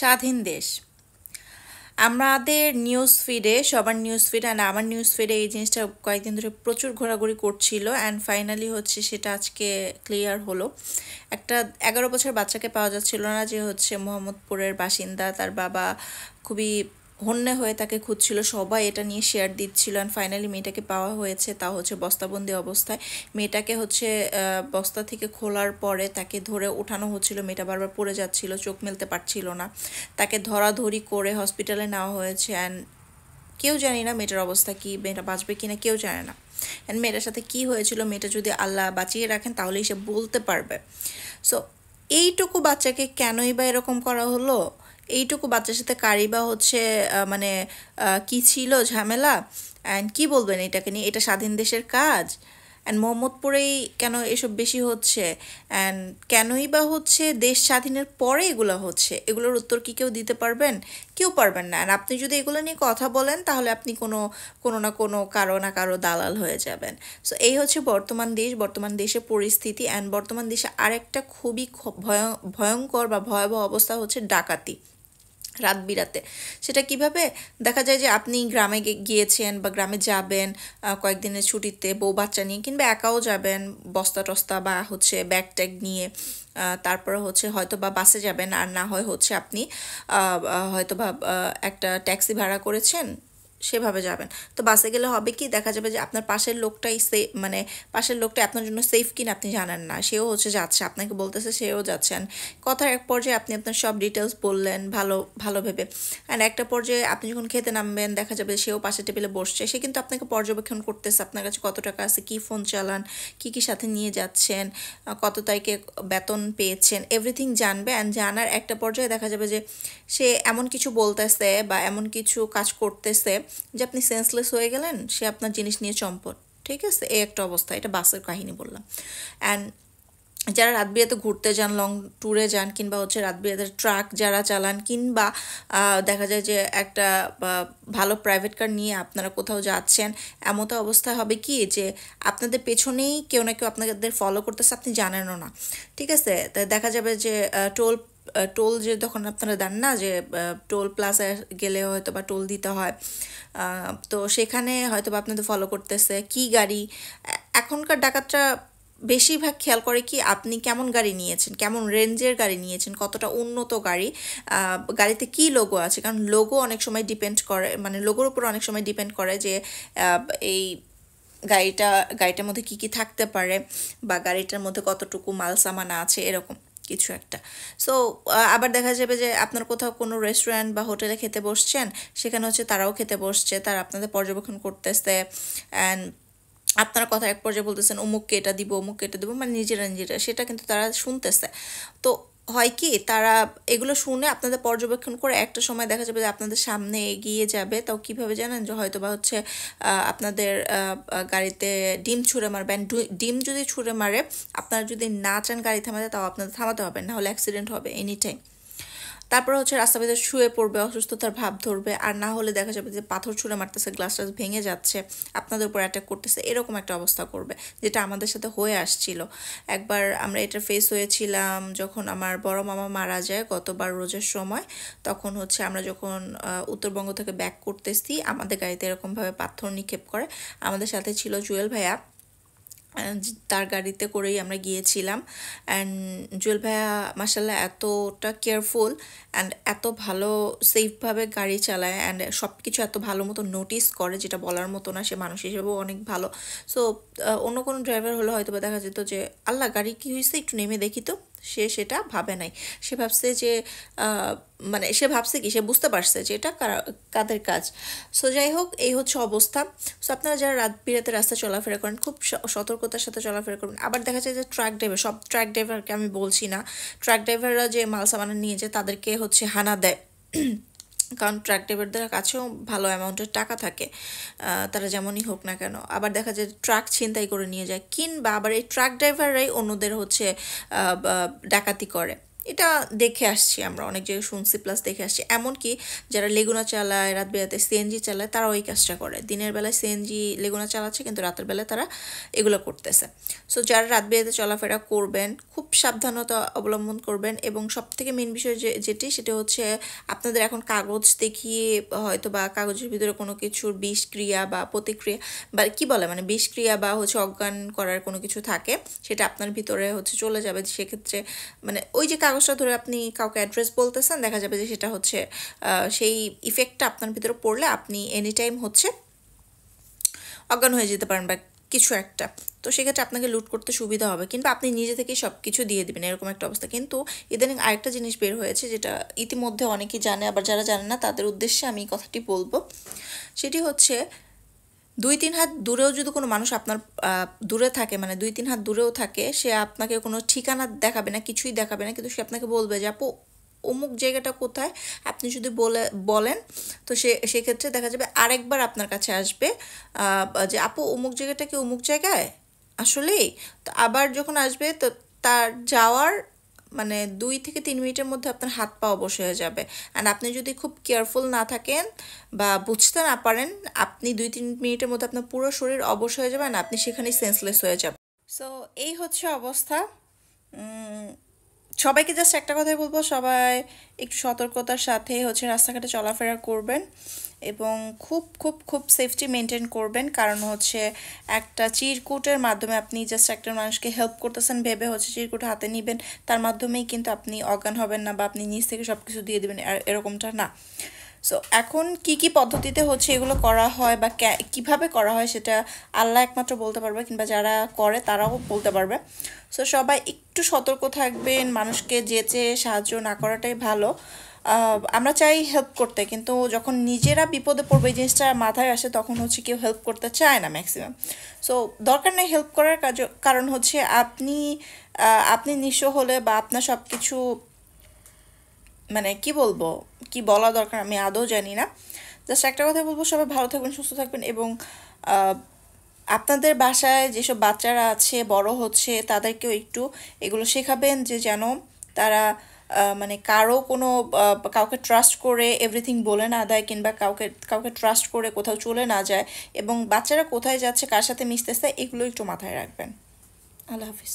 স্বাধীন দেশ আমাদের নিউজ ফিডে সবার নিউজ ফিড অ্যান্ড আমার নিউজ ফিডে এই জিনিসটা কয়েকদিন ধরে প্রচুর ঘোরাঘুরি করছিল অ্যান্ড ফাইনালি হচ্ছে সেটা আজকে ক্লিয়ার হলো। একটা 11 বছর বাচ্চাকে পাওয়া যাচ্ছিল না, যে হচ্ছে মোহাম্মদপুরের বাসিন্দা। তার বাবা খুবই হন্যে হয়ে তাকে খুঁজছিল, সবাই এটা নিয়ে শেয়ার দিচ্ছিল অ্যান্ড ফাইনালি মেয়েটাকে পাওয়া হয়েছে, তা হচ্ছে বস্তাবন্দি অবস্থায়। মেয়েটাকে হচ্ছে বস্তা থেকে খোলার পরে তাকে ধরে ওঠানো হচ্ছিল, মেয়েটা বারবার পড়ে যাচ্ছিল, চোখ মেলতে পারছিল না। তাকে ধরাধরি করে হসপিটালে নেওয়া হয়েছে অ্যান্ড কেউ জানি না মেয়েটার অবস্থা কি, মেয়েটা বাঁচবে কি না কেউ জানে না। অ্যান্ড মেয়েটার সাথে কি হয়েছিল, মেয়েটা যদি আল্লাহ বাঁচিয়ে রাখেন তাহলেই সে বলতে পারবে। সো এইটুকু বাচ্চাকে কেনই বা এরকম করা হলো, এইটুকু বাচ্চার সাথে কারি বা হচ্ছে মানে কি ছিল ঝামেলা, অ্যান্ড কি বলবেন এটাকে নিয়ে? এটা স্বাধীন দেশের কাজ? অ্যান্ড মোহাম্মদপুরেই কেন এসব বেশি হচ্ছে? অ্যান্ড কেনই বা হচ্ছে দেশ স্বাধীনের পরে এগুলো হচ্ছে? এগুলোর উত্তর কি কেউ দিতে পারবেন? কেউ পারবেন না। অ্যান্ড আপনি যদি এগুলো নিয়ে কথা বলেন তাহলে আপনি কোনো কোনো না কোনো কারো না কারো দালাল হয়ে যাবেন। সো এই হচ্ছে বর্তমান দেশ, বর্তমান দেশের পরিস্থিতি। অ্যান্ড বর্তমান দেশে আরেকটা খুবই ভয়ঙ্কর বা ভয়াবহ অবস্থা হচ্ছে ডাকাতি রাত বিরাতে। সেটা কিভাবে? দেখা যায় যে আপনি গ্রামে গিয়েছেন বা গ্রামে যাবেন কয়েকদিনের ছুটিতে বউ বাচ্চা নিয়ে, কিংবা একাও যাবেন বস্তা টস্তা বা হচ্ছে ব্যাগ ট্যাগ নিয়ে। তারপরে হচ্ছে হয়তো বা বাসে যাবেন, আর না হয় হচ্ছে আপনি হয়তো বা একটা ট্যাক্সি ভাড়া করেছেন, সেভাবে যাবেন। তো বাসে গেলে হবে কি, দেখা যাবে যে আপনার পাশের লোকটাই মানে পাশের লোকটা আপনার জন্য সেফ কিনা আপনি জানেন না, সেও হচ্ছে যাচ্ছে, আপনাকে বলতেছে সেও যাচ্ছেন। কথার এক পর্যায়ে আপনি আপনার সব ডিটেলস বললেন ভালো ভালো ভেবে, অ্যান্ড একটা পর্যায়ে আপনি যখন খেতে নামবেন দেখা যাবে সেও পাশে টেবিলে বসছে, সে কিন্তু আপনাকে পর্যবেক্ষণ করতেছে, আপনার কাছে কত টাকা আছে, কি ফোন চালান, কি কি সাথে নিয়ে যাচ্ছেন, কত তারিখে বেতন পেয়েছেন, এভরিথিং জানবে। অ্যান্ড জানার একটা পর্যায়ে দেখা যাবে যে সে এমন কিছু বলতেছে বা এমন কিছু কাজ করতেছে যে আপনি সেন্সলেস হয়ে গেলেন, সে আপনার জিনিস নিয়ে চম্পট। ঠিক আছে, এই একটা অবস্থা। এটা বাসের কাহিনী বললাম। অ্যান্ড যারা রাত বিরাতে ঘুরতে যান, লং ট্যুরে যান, কিংবা হচ্ছে রাত বিরাতে ট্রাক যারা চালান, কিংবা দেখা যায় যে একটা ভালো প্রাইভেট কার নিয়ে আপনারা কোথাও যাচ্ছেন, এমতো অবস্থা হবে কি যে আপনাদের পেছনেই কেউ না কেউ আপনাদের ফলো করতেছে, আপনি জানেনও না। ঠিক আছে, তাই দেখা যাবে যে টোল টোল যে তখন আপনারা দেন না, যে টোল প্লাজায় গেলে হয়তো বা টোল দিতে হয়, তো সেখানে হয়তো বা আপনাদের ফলো করতেছে কি গাড়ি। এখনকার ডাকাতরা বেশিরভাগ খেয়াল করে কি আপনি কেমন গাড়ি নিয়েছেন, কেমন রেঞ্জের গাড়ি নিয়েছেন, কতটা উন্নত গাড়ি, গাড়িতে কি লোগো আছে, কারণ লোগো অনেক সময় ডিপেন্ড করে, মানে লোগোর উপর অনেক সময় ডিপেন্ড করে যে এই গাড়িটার মধ্যে কি কি থাকতে পারে, বা গাড়িটার মধ্যে কতটুকু মাল সামান আছে, এরকম কিছু একটা। সো আবার দেখা যাবে যে আপনার কোথাও কোনো রেস্টুরেন্ট বা হোটেলে খেতে বসছেন, সেখানে হচ্ছে তারাও খেতে বসছে, তারা আপনাদের পর্যবেক্ষণ করতেছে। অ্যান্ড আপনারা কথা এক পর্যায়ে বলতেছেন অমুককে এটা দিব, অমুককে এটা দিব, মানে নিজেরা নিজেরা, সেটা কিন্তু তারা শুনতেছে। তো হয় কি, তারা এগুলো শুনে আপনাদের পর্যবেক্ষণ করে একটা সময় দেখা যাবে যে আপনাদের সামনে এগিয়ে যাবে। তাও কিভাবে জানেন? যে হয়তো বা হচ্ছে আপনাদের গাড়িতে ডিম ছুঁড়ে মারবে। ডিম যদি ছুঁড়ে মারে, আপনারা যদি না চান গাড়ি থামাতে, তাও আপনাদের থামাতে হবে, না হলে অ্যাক্সিডেন্ট হবে এনি টাইম। তারপর হচ্ছে রাস্তা বেঁধে শুয়ে পড়বে, অসুস্থতার ভাব ধরবে, আর না হলে দেখা যাবে যে পাথর ছুঁড়ে মারতেছে, গ্লাস টাস ভেঙে যাচ্ছে, আপনাদের উপর অ্যাটাক করতেছে, এরকম একটা অবস্থা করবে, যেটা আমাদের সাথে হয়ে আসছিল। একবার আমরা এটা ফেস হয়েছিলাম যখন আমার বড় মামা মারা যায় গতবার রোজার সময়। তখন হচ্ছে আমরা যখন উত্তরবঙ্গ থেকে ব্যাক করতেছি, আমাদের গাড়িতে এরকমভাবে পাথর নিক্ষেপ করে। আমাদের সাথে ছিল জুয়েল ভাইয়া, তার গাড়িতে করেই আমরা গিয়েছিলাম। অ্যান্ড জুয়েল ভাইয়া মাসাল্লাহ এতটা কেয়ারফুল অ্যান্ড এত ভালো সেফভাবে গাড়ি চালায়, অ্যান্ড সব কিছু এত ভালো মতো নোটিস করে, যেটা বলার মতো না। সে মানুষ হিসেবেও অনেক ভালো। সো অন্য কোনো ড্রাইভার হলে হয়তো বা দেখা যেত যে আল্লাহ গাড়ি কী হয়েছে, একটু নেমে দেখি তো। সে সেটা ভাবে নাই। সে ভাবছে যে মানে সে ভাবছে কি, সে বুঝতে পারছে যে এটা কাদের কাজ। সো যাই হোক, এই হচ্ছে অবস্থা। সো আপনারা যারা রাত বিরাতে রাস্তা চলাফেরা করেন, খুব সতর্কতার সাথে চলাফেরা করবেন। আবার দেখা যায় যে ট্রাক ড্রাইভার, সব ট্রাক ড্রাইভারকে আমি বলছি না, ট্রাক ড্রাইভাররা যে মাল সামান নিয়ে যায় তাদেরকে হচ্ছে হানা দেয়, কারণ ট্রাক ড্রাইভারদের কাছেও ভালো অ্যামাউন্টের টাকা থাকে, তারা যেমনই হোক না কেন। আবার দেখা যায় ট্রাক ছিনতাই করে নিয়ে যায়, কিংবা আবার এই ট্রাক ড্রাইভাররাই অন্যদের হচ্ছে ডাকাতি করে। এটা দেখে আসছি, আমরা অনেক জায়গায় শুনছি প্লাস দেখে আসছি। এমনকি যারা লেগুনা চালায়, রাত বেরাতে সিএনজি চালায়, তারা ওই কাজটা করে। দিনের বেলায় সিএনজি লেগুনা চালাচ্ছে, কিন্তু রাতের বেলায় তারা এগুলো করতেছে। সো যারা রাত বেরাতে চলাফেরা করবেন, খুব সাবধানতা অবলম্বন করবেন। এবং সব থেকে মেন বিষয় যেটি, সেটা হচ্ছে আপনাদের এখন কাগজ দেখিয়ে হয়তো বা কাগজের ভিতরে কোনো কিছুর বিষক্রিয়া বা প্রতিক্রিয়া বা কি বলে মানে বিষক্রিয়া বা হচ্ছে অজ্ঞান করার কোনো কিছু থাকে, সেটা আপনার ভিতরে হচ্ছে চলে যাবে। সেক্ষেত্রে মানে ওই যে কাগজটা ধরে আপনি কাউকে অ্যাড্রেস বলতেছেন, দেখা যাবে যে সেটা হচ্ছে সেই ইফেক্টটা আপনার ভিতরে পড়লে আপনি এনি টাইম হচ্ছে অজ্ঞান হয়ে যেতে পারেন বা কিছু একটা। তো সেক্ষেত্রে আপনাকে লুট করতে সুবিধা হবে, কিন্তু আপনি নিজে থেকেই সব কিছু দিয়ে দিবেন, এরকম একটা অবস্থা। কিন্তু ইদানিং আরেকটা জিনিস বের হয়েছে, যেটা ইতিমধ্যে অনেকেই জানে, আবার যারা জানে না তাদের উদ্দেশ্যে আমি এই কথাটি বলবো। সেটি হচ্ছে 2-3 হাত দূরেও যদি কোনো মানুষ আপনার দূরে থাকে, মানে 2-3 হাত দূরেও থাকে, সে আপনাকে কোনো ঠিকানা দেখাবে না, কিছুই দেখাবে না, কিন্তু সে আপনাকে বলবে যে আপু অমুক জায়গাটা কোথায়। আপনি যদি বলেন, তো সেক্ষেত্রে দেখা যাবে আরেকবার আপনার কাছে আসবে যে আপু অমুক জায়গাটা কি অমুক জায়গায় আসলেই। তো আবার যখন আসবে, তো তার যাওয়ার মানে 2 থেকে 3 মিনিটের মধ্যে আপনার হাত পা অবশ হয়ে যাবে। অ্যান্ড আপনি যদি খুব কেয়ারফুল না থাকেন বা বুঝতে না পারেন, আপনি 2-3 মিনিটের মধ্যে আপনার পুরো শরীর অবশ হয়ে যাবে, আর আপনি সেখানেই সেন্সলেস হয়ে যাবেন। সো এই হচ্ছে অবস্থা। উম, সবাইকে জাস্ট একটা কথাই বলবো, সবাই একটু সতর্কতার সাথে হচ্ছে রাস্তাঘাটে চলাফেরা করবেন এবং খুব খুব খুব সেফটি মেনটেন করবেন। কারণ হচ্ছে একটা চিরকুটের মাধ্যমে আপনি জাস্ট একটা মানুষকে হেল্প করতেছেন ভেবে হচ্ছে চিরকুট হাতে নেবেন, তার মাধ্যমেই কিন্তু আপনি অজ্ঞান হবেন না বা আপনি নিজ থেকে সব কিছু দিয়ে দেবেন, এরকমটা না। সো এখন কি কি পদ্ধতিতে হচ্ছে এগুলো করা হয় বা কিভাবে করা হয়, সেটা আল্লাহ একমাত্র বলতে পারবে, কিংবা যারা করে তারাও বলতে পারবে। সো সবাই একটু সতর্ক থাকবেন, মানুষকে যেচে সাহায্য না করাটাই ভালো। আমরা চাই হেল্প করতে, কিন্তু যখন নিজেরা বিপদে পড়বে, এই জিনিসটা মাথায় আসে, তখন হচ্ছে কেউ হেল্প করতে চায় না ম্যাক্সিমাম। সো দরকার নেই হেল্প করার কারণ হচ্ছে আপনি নিঃস্ব হলে বা আপনার সব কিছু মানে কি বলবো, কি বলা দরকার আমি আদৌ জানি না। জাস্ট একটা কথা বলবো, সবাই ভালো থাকবেন, সুস্থ থাকবেন। এবং আহ, আপনাদের বাসায় যেসব বাচ্চারা আছে বড় হচ্ছে, তাদেরকেও একটু এগুলো শেখাবেন, যে যেন তারা মানে কারো কোনো কাউকে ট্রাস্ট করে এভরিথিং বলে না দেয়, কিংবা কাউকে কাউকে ট্রাস্ট করে কোথাও চলে না যায়। এবং বাচ্চারা কোথায় যাচ্ছে, কার সাথে মিশতেছে, এগুলো একটু মাথায় রাখবেন। আল্লাহ হাফিজ।